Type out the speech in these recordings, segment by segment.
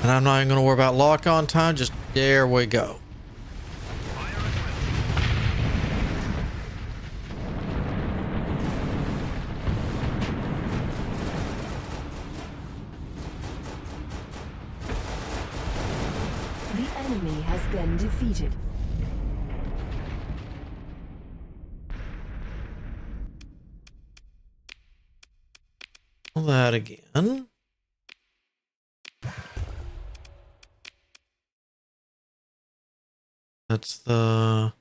And I'm not even going to worry about lock-on time. Just there we go. The enemy has been defeated. That again. That's the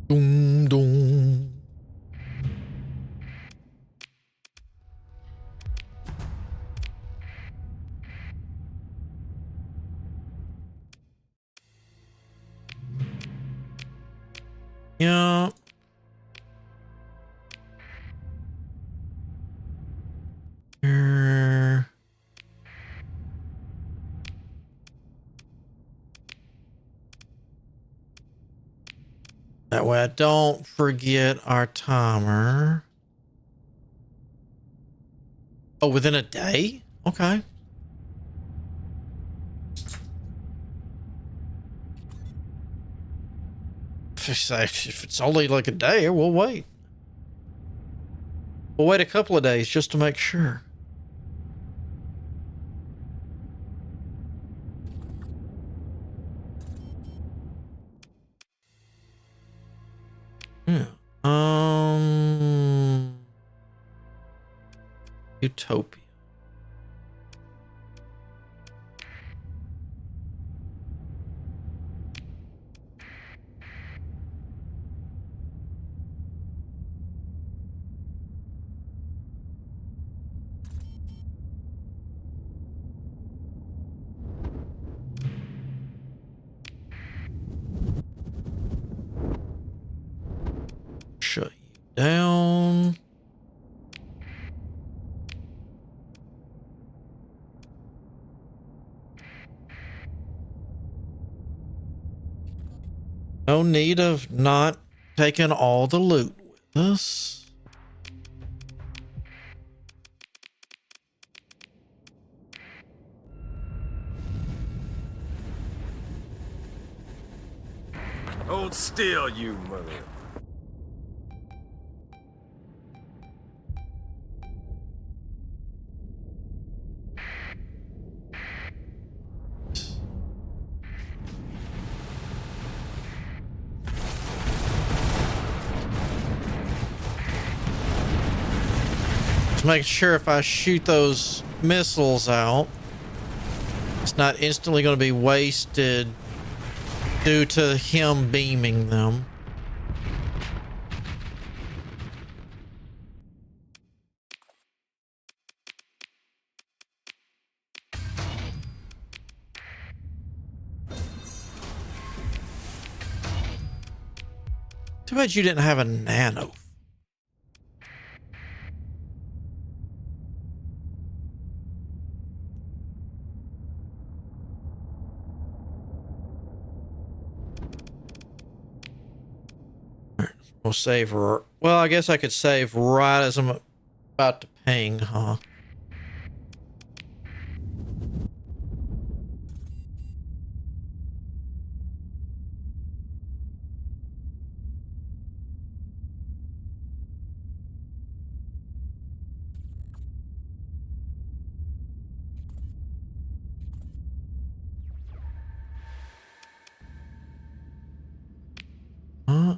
doom doom. Yeah. That way I don't forget our timer. Oh, within a day? Okay. If it's only like a day, we'll wait. We'll wait a couple of days just to make sure. Yeah. Utopia. Shut you down. No need of not taking all the loot with us. Hold still, you mother. Just making sure if I shoot those missiles out, it's not instantly going to be wasted due to him beaming them. Too bad you didn't have a nano. We'll save her. Well, I guess I could save right as I'm about to ping, huh? Huh?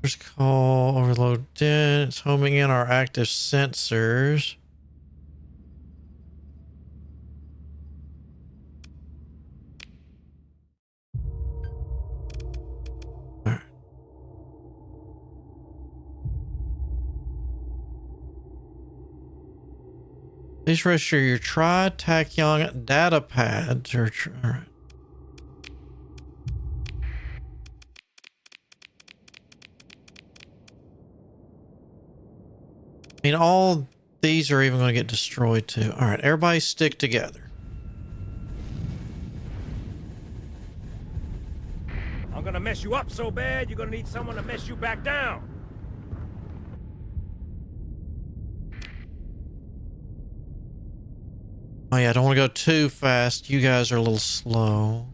First call overload den. It's homing in our active sensors. Alright. Please register your tri-tachyon data pads. Alright. I mean, all these are even going to get destroyed too. All right, everybody stick together. I'm gonna mess you up so bad, you're gonna need someone to mess you back down. Oh yeah, I don't want to go too fast. You guys are a little slow.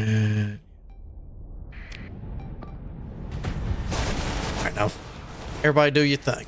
All right, now everybody do your thing.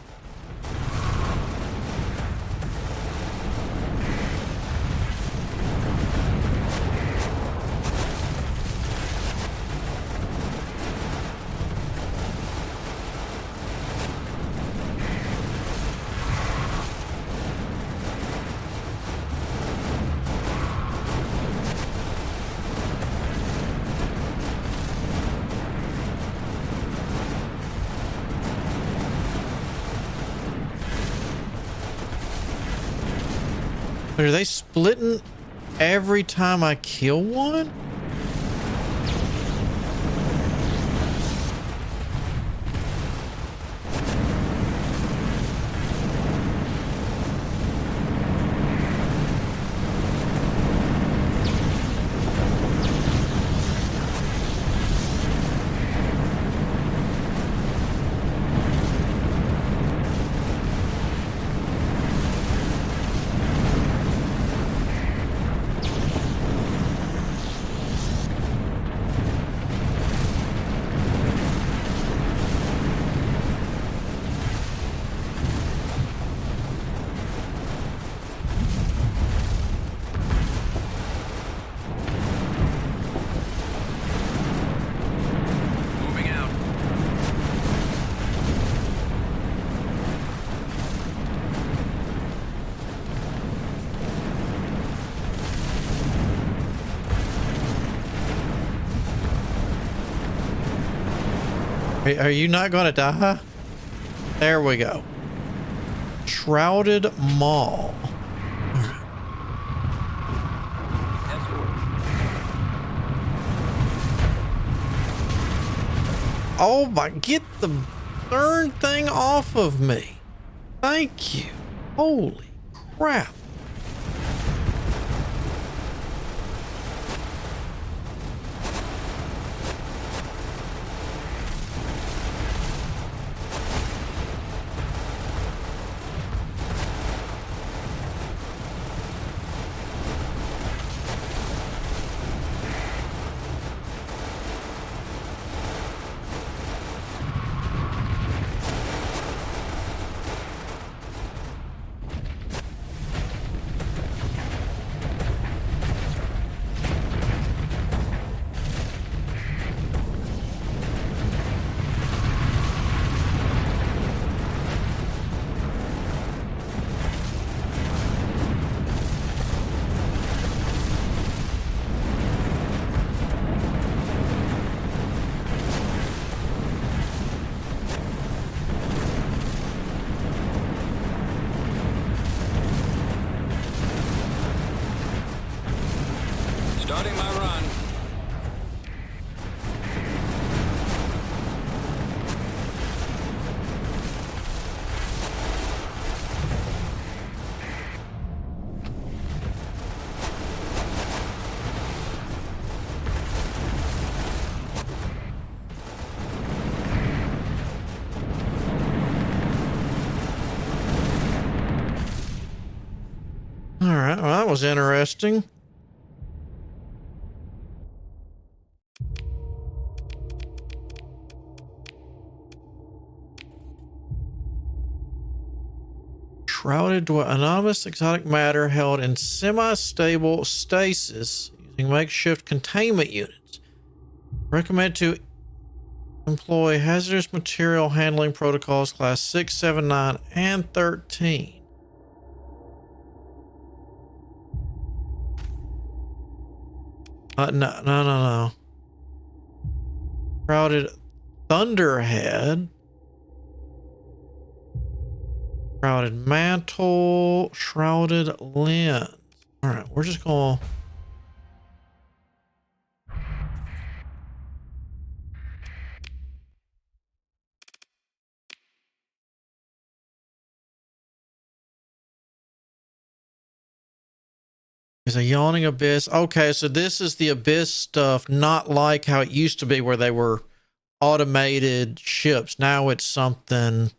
Are they splitting every time I kill one? Are you not going to die? There we go. Shrouded Mall. Oh my, get the darn thing off of me. Thank you. Holy crap. All right, well, that was interesting. Shrouded to anonymous exotic matter held in semi-stable stasis using makeshift containment units. Recommend to employ hazardous material handling protocols class 6, 7, 9, and 13. No. Shrouded Thunderhead. Shrouded Mantle. Shrouded Lens. Alright, we're just going to... There's a yawning abyss. Okay, so this is the abyss stuff, not like how it used to be where they were automated ships. Now it's something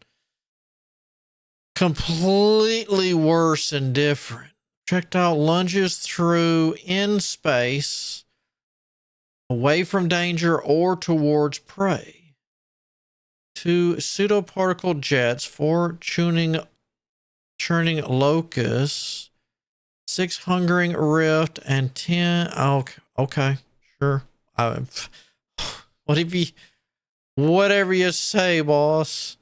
completely worse and different. Projectile lunges through in space, away from danger or towards prey. 2 pseudoparticle jets, 4 churning locusts, 6 hungering rift, and 10. Okay, sure. Whatever you say, boss.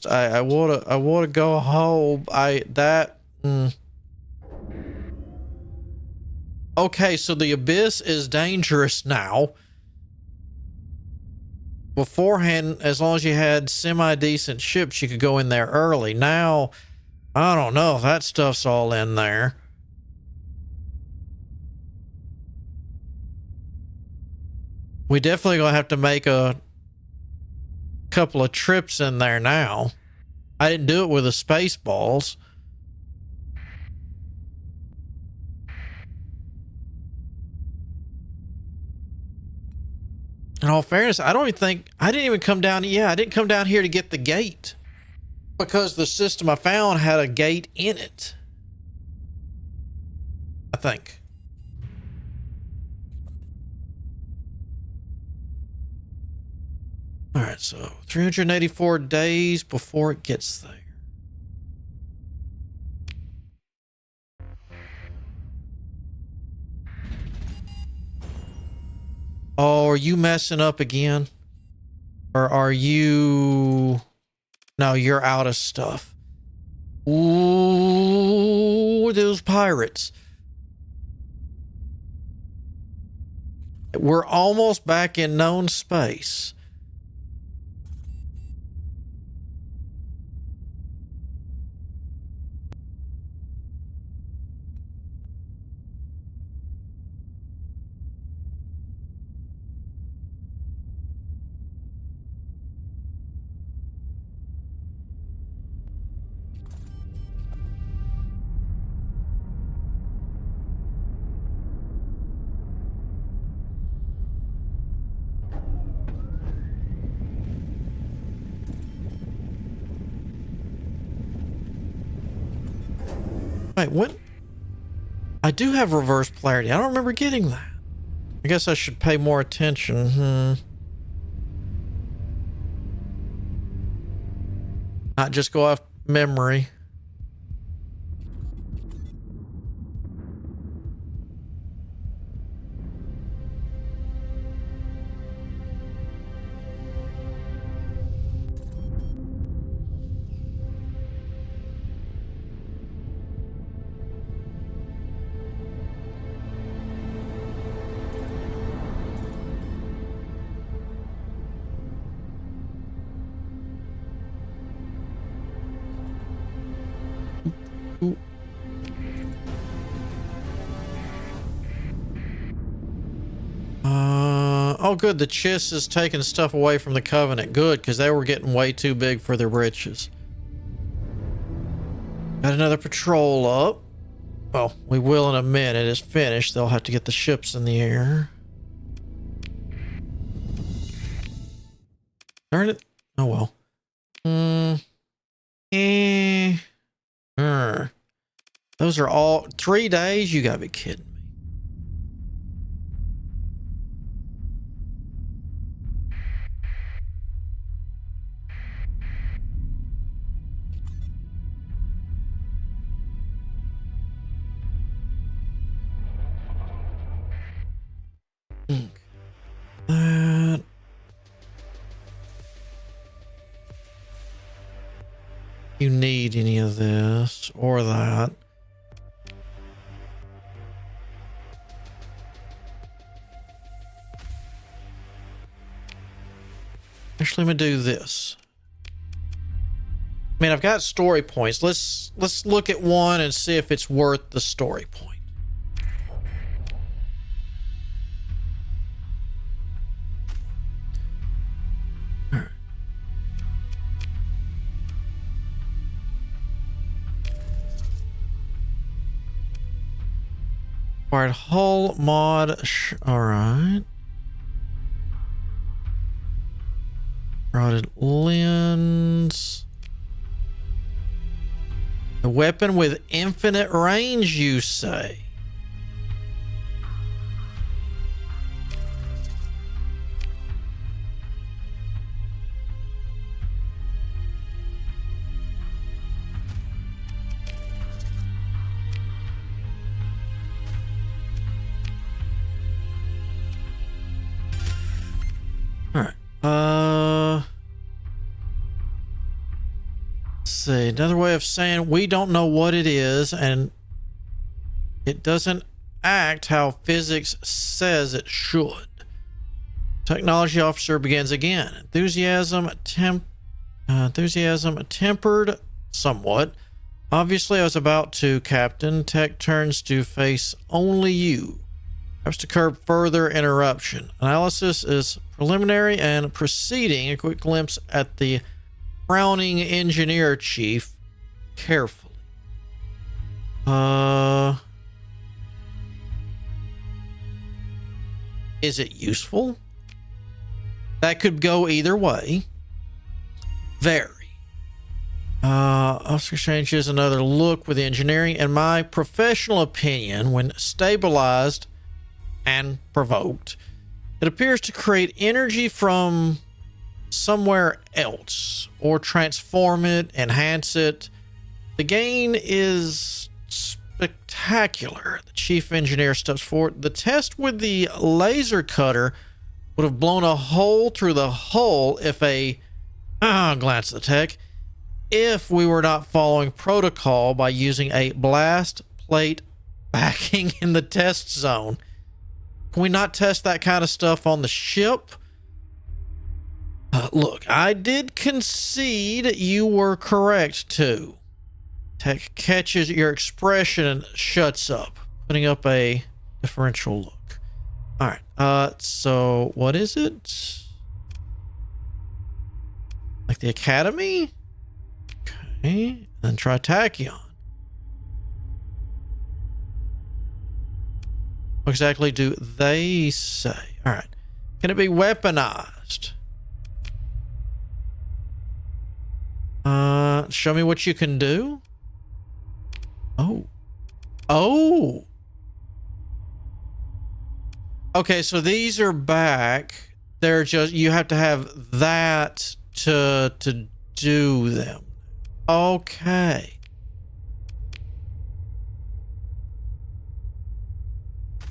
I wanna go home. Okay, so the abyss is dangerous now. Beforehand, as long as you had semi-decent ships, you could go in there early. Now, I don't know. That stuff's all in there. We definitely gonna have to make a couple of trips in there now. I didn't do it with the Spaceballs. In all fairness, I didn't even come down. Yeah, I didn't come down here to get the gate because the system I found had a gate in it. I think. All right, so 384 days before it gets there. Oh, are you messing up again? Or are you... No, you're out of stuff. Ooh, those pirates. We're almost back in known space. Wait, what? I do have reverse polarity. I don't remember getting that. I guess I should pay more attention. Not just go off memory. Oh, good. The Chiss is taking stuff away from the Covenant. Good, because they were getting way too big for their britches. Got another patrol up. Well, we will in a minute. It's finished. They'll have to get the ships in the air. Darn it. Oh, well. Those are all 3 days? You gotta be kidding me. That. You need any of this or that. Actually, I'm gonna do this. I mean, I've got story points. Let's look at one and see if it's worth the story point. All right. Acquired hull mod. All right. Rotted lens. A weapon with infinite range, you say? All right. Let's see. Another way of saying we don't know what it is, and it doesn't act how physics says it should. Technology officer begins again. Enthusiasm tempered somewhat. Obviously, I was about to, Captain. Tech turns to face only you. Perhaps to curb further interruption. Analysis is preliminary and proceeding. A quick glimpse at the frowning engineer chief carefully. Is it useful? That could go either way. Very. Officer changes another look with the engineering. In my professional opinion, when stabilized and provoked, it appears to create energy from somewhere else or transform it, enhance it. The gain is spectacular. The chief engineer steps forward. The test with the laser cutter would have blown a hole through the hull if glance at the tech, if we were not following protocol by using a blast plate backing in the test zone. Can we not test that kind of stuff on the ship? Look, I did concede you were correct too. Tech catches your expression and shuts up, putting up a differential look. All right. So what is it? Like the Academy? Okay. And try Tachyon. What exactly do they say? All right. Can it be weaponized? Show me what you can do. Oh. Okay, so these are back. They're just, you have to have that to do them. Okay.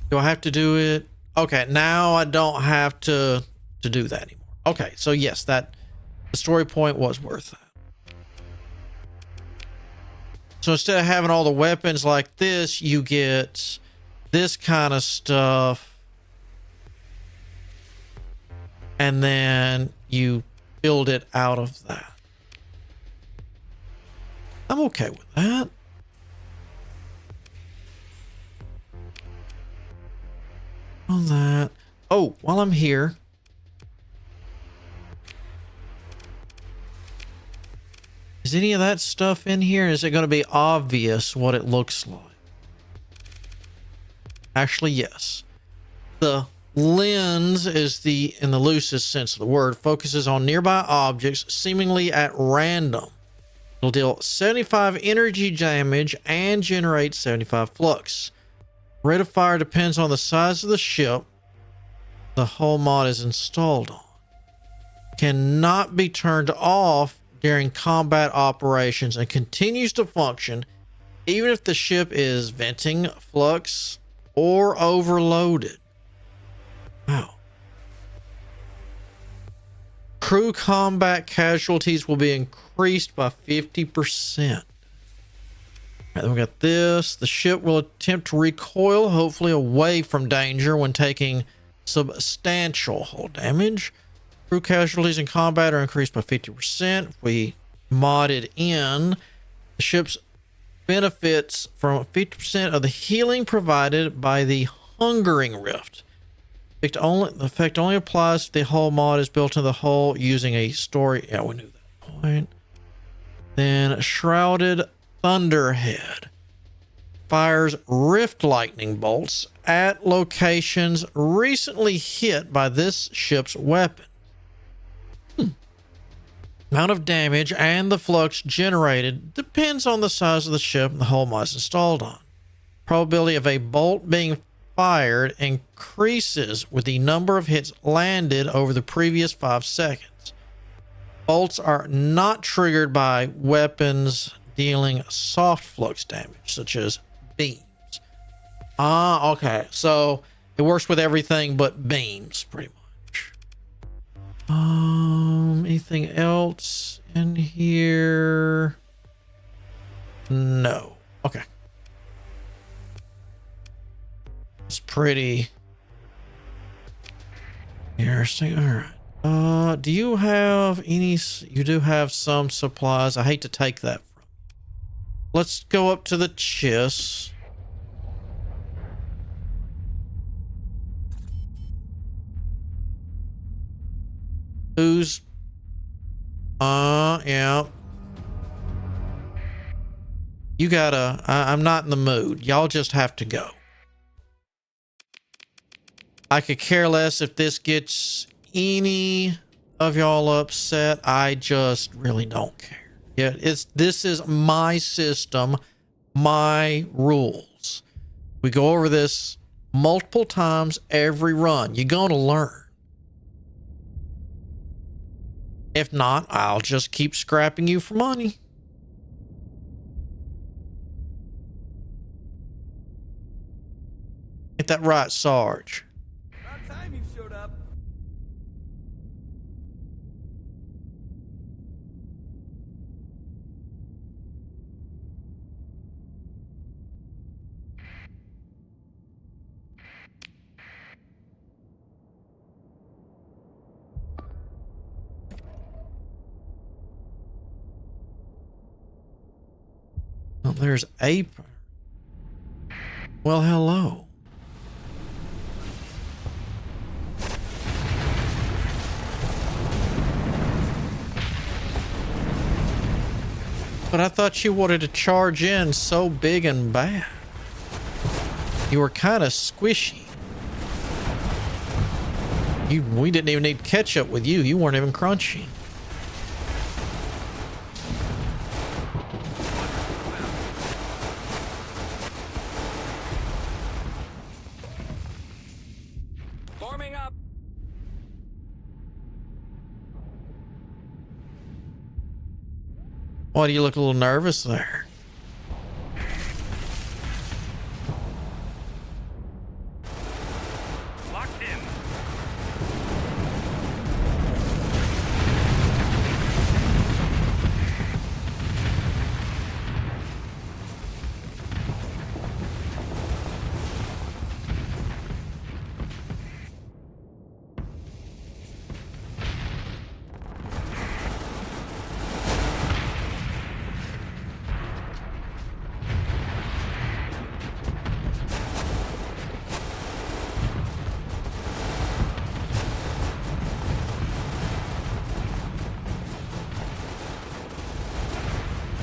Do I have to do it? Okay, now I don't have to do that anymore. Okay, so yes, that the story point was worth that. So instead of having all the weapons like this, you get this kind of stuff. And then you build it out of that. I'm okay with that. All that. Oh, while I'm here. Is any of that stuff in here? Is it going to be obvious what it looks like? Actually, yes. The lens is in the loosest sense of the word, focuses on nearby objects seemingly at random. It'll deal 75 energy damage and generate 75 flux. Rate of fire depends on the size of the ship the hull mod is installed on. Cannot be turned off during combat operations and continues to function even if the ship is venting flux or overloaded. Wow. Crew combat casualties will be increased by 50%. All right, then we got this. The ship will attempt to recoil, hopefully away from danger when taking substantial hull damage. Crew casualties in combat are increased by 50%. If we modded in, the ship's benefits from 50% of the healing provided by the Hungering Rift. The effect only applies if the hull mod is built into the hull using a story. Yeah, we knew that point. Then Shrouded Thunderhead fires rift lightning bolts at locations recently hit by this ship's weapon. Amount of damage and the flux generated depends on the size of the ship and the hull mod is installed on. Probability of a bolt being fired increases with the number of hits landed over the previous 5 seconds. Bolts are not triggered by weapons dealing soft flux damage, such as beams. Ah, okay. So it works with everything but beams, pretty much. Anything else in here? No. Okay. It's pretty interesting. All right. Do you have any? You do have some supplies. I hate to take that from. Let's go up to the chest. Who's? Yeah. You gotta. I'm not in the mood. Y'all just have to go. I could care less if this gets any of y'all upset. I just really don't care. Yeah, this is my system, my rules. We go over this multiple times every run. You're gonna learn. If not, I'll just keep scrapping you for money. Get that right, Sarge. About time you showed up. Oh, there's Ape. Well, hello. But I thought you wanted to charge in so big and bad. You were kind of squishy. We didn't even need ketchup with you. You weren't even crunchy. Warming up. Why do you look a little nervous there? Locked in.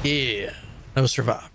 Yeah, no survivors.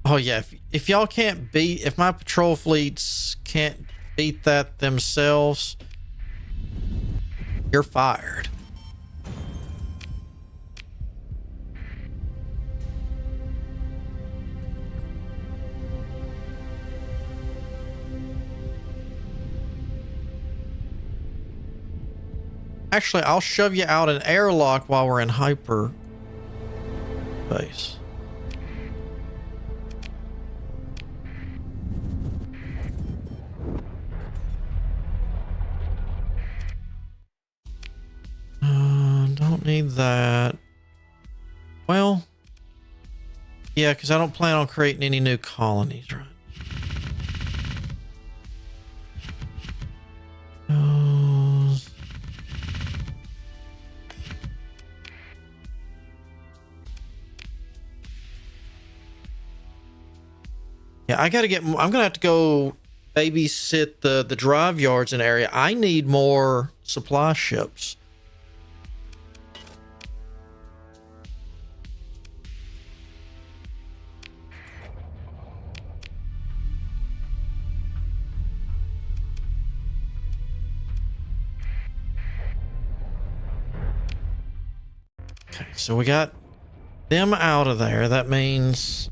Oh yeah, if y'all can't beat, if my patrol fleets can't beat that themselves, you're fired. Actually, I'll shove you out an airlock while we're in hyper base. Don't need that. Well, yeah, because I don't plan on creating any new colonies, right? Yeah, I gotta get. I'm gonna have to go babysit the drive yards in area. I need more supply ships. Okay, so we got them out of there. That means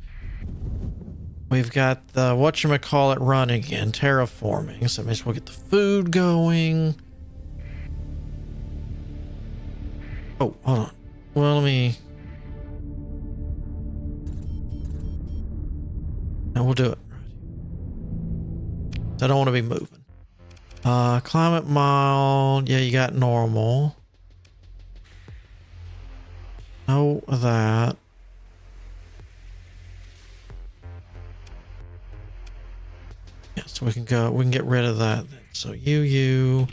we've got the whatchamacallit running again, terraforming. So that means we'll get the food going. Oh, hold on. Well, let me... No, we'll do it. I don't want to be moving. Climate mild. Yeah, you got normal. No of that. Yeah, so we can get rid of that then. So you.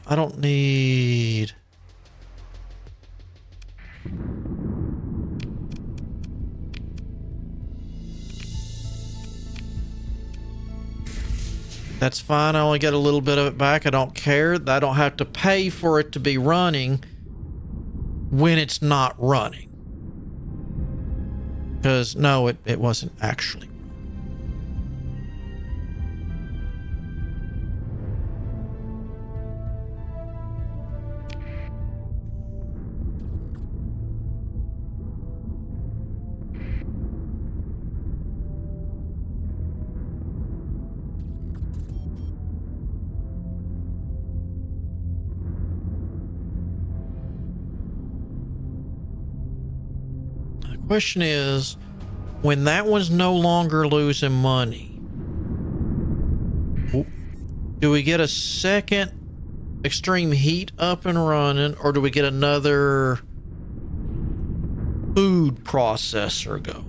I don't need. That's fine. I only get a little bit of it back. I don't care. I don't have to pay for it to be running when it's not running. Because, no, it wasn't actually. Question is, when that one's no longer losing money, do we get a second extreme heat up and running, or do we get another food processor going?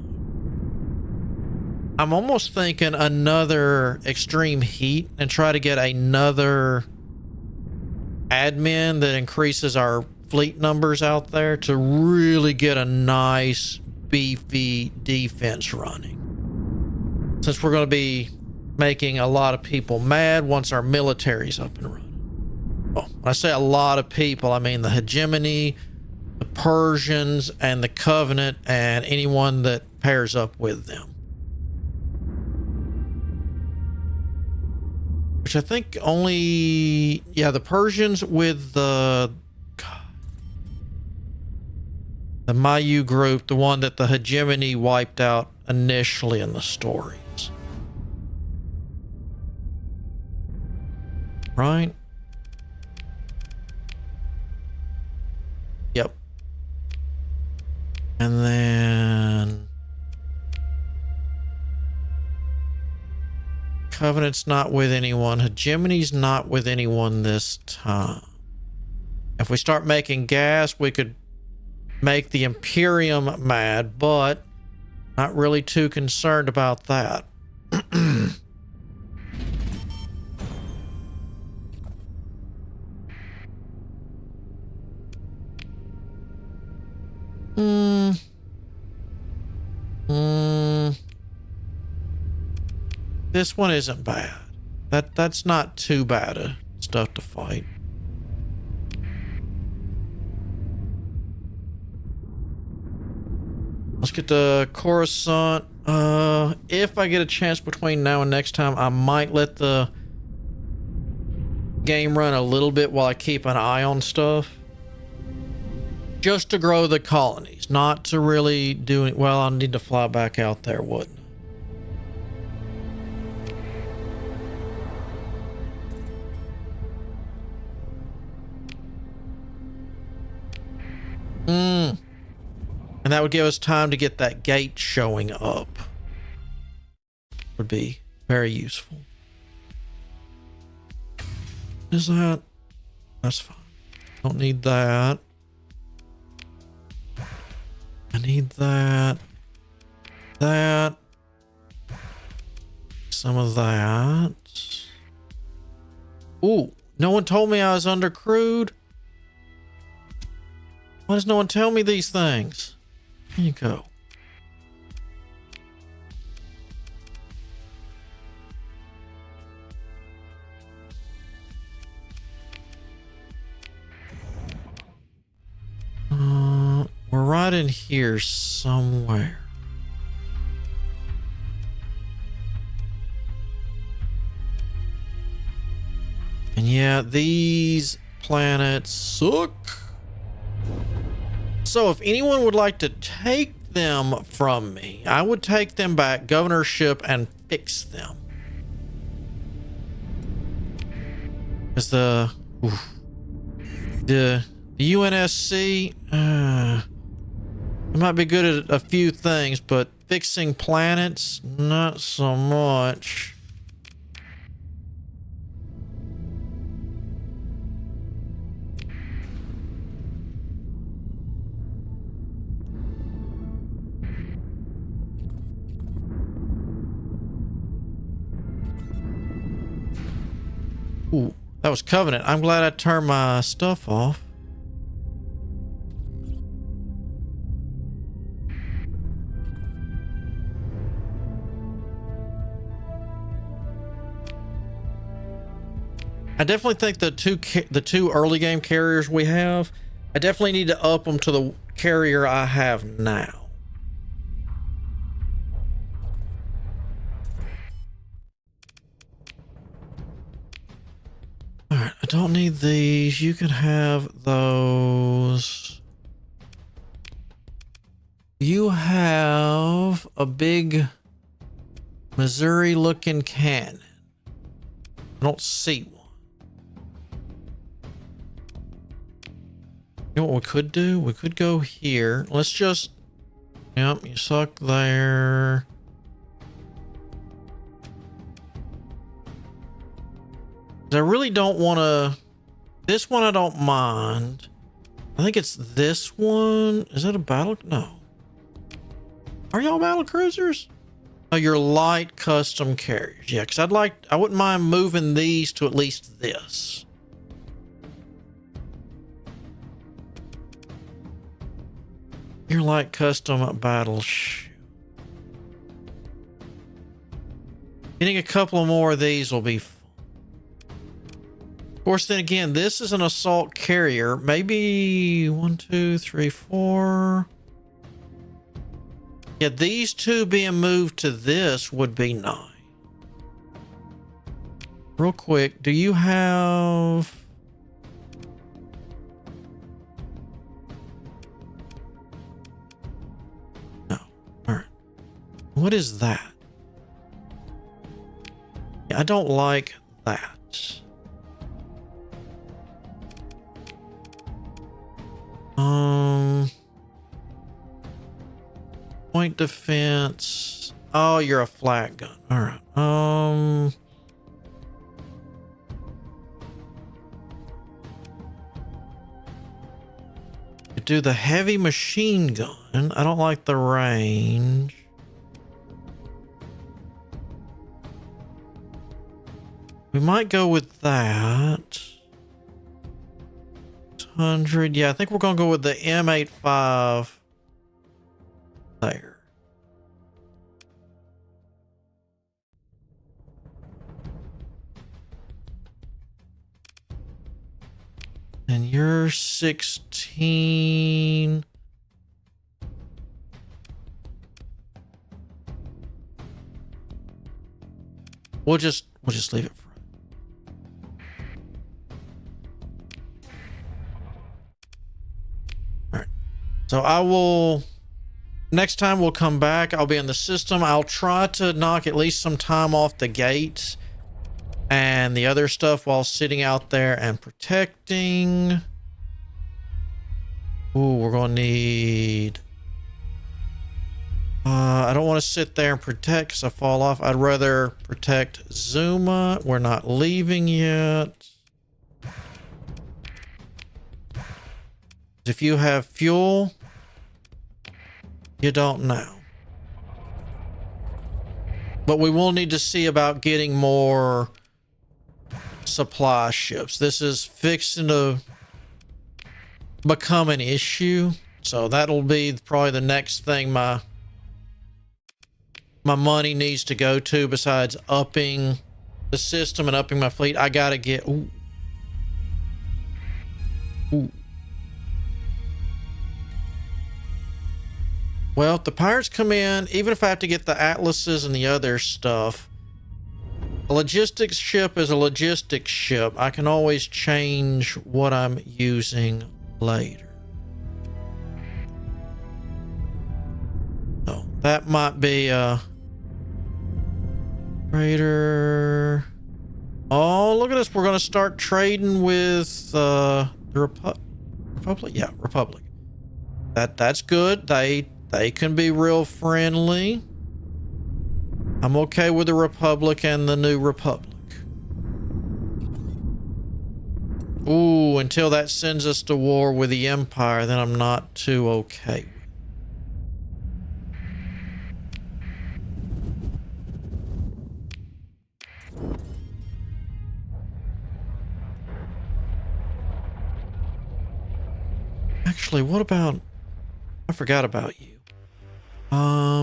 I'm almost thinking another extreme heat and try to get another admin that increases our fleet numbers out there to really get a nice beefy defense running, since we're going to be making a lot of people mad once our military's up and running. Well, when I say a lot of people, I mean the hegemony, the Persians, and the Covenant, and anyone that pairs up with them, which I think only, yeah, the Persians with the Mayu group, the one that the hegemony wiped out initially in the stories. Right? Yep. And then Covenant's not with anyone. Hegemony's not with anyone this time. If we start making gas, we could make the Imperium mad, but not really too concerned about that. This one isn't bad. That's not too bad of stuff to fight. Let's get to Coruscant. If I get a chance between now and next time, I might let the game run a little bit while I keep an eye on stuff. Just to grow the colonies, not to really do it. Well, I'll need to fly back out there, wouldn't I? And that would give us time to get that gate showing up. Would be very useful. Is that? That's fine. Don't need that. I need that. That. Some of that. Ooh, no one told me I was undercrewed. Why does no one tell me these things? Here you go. We're right in here somewhere. And yeah, these planets suck. So if anyone would like to take them from me, I would take them back, governorship, and fix them. Because the UNSC, it might be good at a few things, but fixing planets, not so much. Ooh, that was Covenant. I'm glad I turned my stuff off. I definitely think the two early game carriers we have, I definitely need to up them to the carrier I have now. All right, I don't need these. You can have those. You have a big Missouri looking cannon. I don't see one. You know what we could do? We could go here. Let's just... Yep, you suck there. I really don't want to... This one I don't mind. I think it's this one. Is that a battle? No. Are y'all battle cruisers? Oh, you're light custom carriers. Yeah, because I wouldn't mind moving these to at least this. You're light custom battleship. Getting a couple more of these will be fun. Of course, then again, this is an assault carrier. Maybe 1, 2, 3, 4. Yeah, these two being moved to this would be nice. Real quick, do you have... No. All right. What is that? Yeah, I don't like that. Point defense. Oh, you're a flat gun. All right. You do the heavy machine gun. I don't like the range. We might go with that. 100. Yeah, I think we're gonna go with the M85 there. And you're 16. We'll just leave it for all right. So I will, next time we'll come back, I'll be in the system. I'll try to knock at least some time off the gates and the other stuff while sitting out there and protecting. Ooh, we're gonna need, I don't want to sit there and protect because I fall off. I'd rather protect Zuma. We're not leaving yet. If you have fuel, you don't know. But we will need to see about getting more supply ships. This is fixing to become an issue. So that'll be probably the next thing my money needs to go to besides upping the system and upping my fleet. I gotta get... Ooh. Ooh. Well, if the pirates come in, even if I have to get the atlases and the other stuff, a logistics ship is a logistics ship. I can always change what I'm using later. Oh, that might be a trader. Oh, look at this. We're going to start trading with the Republic. Yeah, Republic. That's good. They can be real friendly. I'm okay with the Republic and the New Republic. Ooh, until that sends us to war with the Empire, then I'm not too okay. Actually, what about... I forgot about you.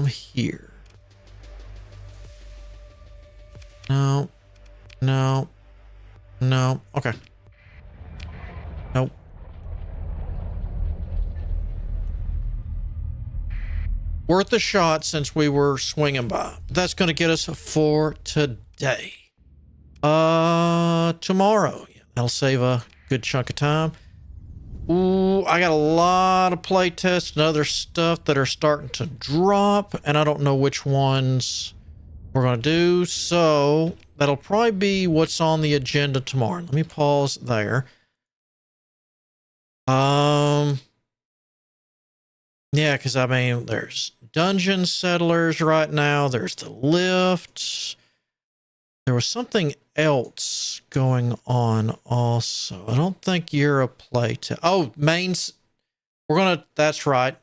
Here. No. No. No. Okay. Nope. Worth a shot since we were swinging by. That's going to get us for today. Tomorrow. Yeah, that'll save a good chunk of time. Ooh, I got a lot of play tests and other stuff that are starting to drop, and I don't know which ones we're going to do, so that'll probably be what's on the agenda tomorrow. Let me pause there. Yeah, because I mean, there's Dungeon Settlers right now, there's the Lift. There was something else going on also. I don't think you're a play test. Oh, mains. That's right.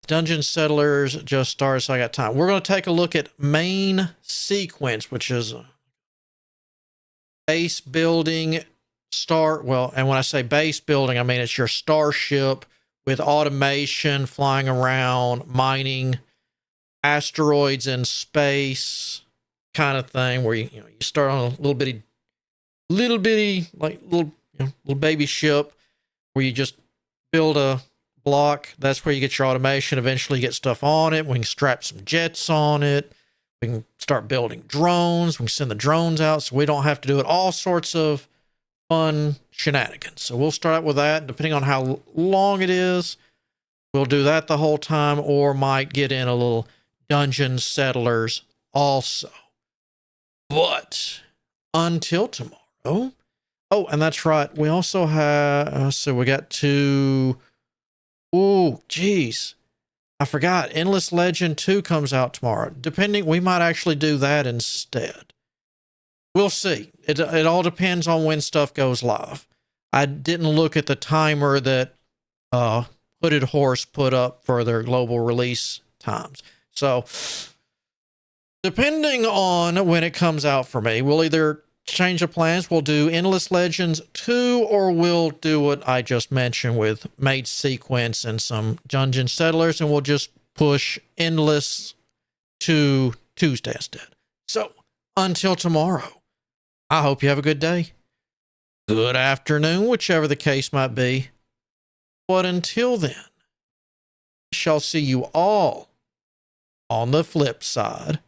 Dungeon Settlers just started, so I got time. We're going to take a look at main sequence, which is a base building well, and when I say base building, I mean it's your starship with automation, flying around, mining asteroids in space kind of thing, where you start on a little bitty like little baby ship where you just build a block. That's where you get your automation. Eventually you get stuff on it. We can strap some jets on it. We can start building drones. We can send the drones out so we don't have to do it. All sorts of fun shenanigans. So we'll start out with that. Depending on how long it is, we'll do that the whole time, or might get in a little Dungeon Settlers also. But until tomorrow. Oh, and that's right. We also have, so we got to, oh, geez. I forgot. Endless Legend 2 comes out tomorrow. Depending, we might actually do that instead. We'll see. It all depends on when stuff goes live. I didn't look at the timer that Hooded Horse put up for their global release times. So, depending on when it comes out for me, we'll either change the plans. We'll do Endless Legends 2, or we'll do what I just mentioned with Made Sequence and some Dungeon Settlers, and we'll just push Endless to Tuesday instead. So, until tomorrow, I hope you have a good day. Good afternoon, whichever the case might be. But until then, I shall see you all on the flip side.